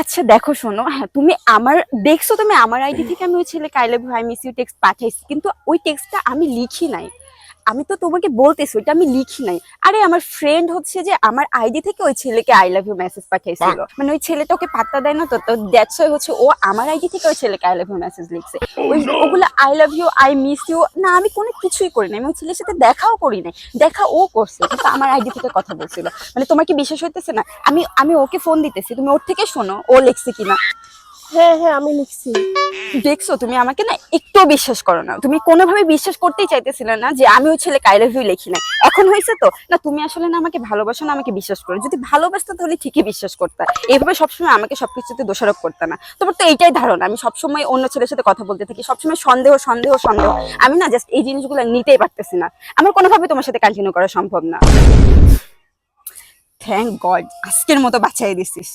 আচ্ছা দেখো শোনো, হ্যাঁ তুমি আমার দেখছো, তুমি আমার আইডি থেকে আমি ওই ছেলেকে I love you I miss you text পাঠাইছি, কিন্তু ওই টেক্সটটা আমি লিখি নাই। আমি তো তোমাকে বলতেছি ওইটা আমি লিখি নাই। আরে আমার ফ্রেন্ড হচ্ছে যে আমার আইডি থেকে ওই ছেলেকে আই লাভ ইউ মেসেজ পাঠাইছিল, মানে ওই ছেলেটা ওকে পাত্তা দেয় না, তো তো দ্যাটস ওয়াই হচ্ছে ও আমার আইডি থেকে ওই ছেলেকে আই লাভ ইউ মেসেজ লিখছে। ওই ওগুলো I love you I miss you না, আমি কোনো কিছুই করি নাই, আমি ওই ছেলের সাথে দেখাও করি নাই। দেখা ও করছে, কিন্তু আমার আইডি থেকে কথা বলছিল। মানে তোমার কি বিশ্বাস হইতেছে না? আমি আমি ওকে ফোন দিতেছি, তুমি ওর থেকে শোনো ও লিখছে কিনা। হ্যাঁ হ্যাঁ আমি লিখছি। দেখছো, তুমি আমাকে না একটু বিশ্বাস করো না, তুমি কোনোভাবে বিশ্বাস করতেই চাইতেছিলে না যে আমি ওই ছেলে আই লাভ ইউ লিখি নাই। এখন হয়েছে তো না, তুমি আসলে না আমাকে ভালোবাসো না আমাকে বিশ্বাস করো। যদি ভালোবাসতো তাহলে ঠিকই বিশ্বাস করতে, এইভাবে সবসময় আমাকে সবকিছুতে দোষারোপ করতে না। তোমার তো এইটাই ধারণা আমি সবসময় অন্য ছেলের সাথে কথা বলতে থাকি, সবসময় সন্দেহ সন্দেহ সন্দেহ। আমি না জাস্ট এই জিনিসগুলো নিতেই পারতেছি না, আমার কোনোভাবে তোমার সাথে কন্টিনিউ করা সম্ভব না। থ্যাংক গড আজকের মতো বাঁচাই দিছিস।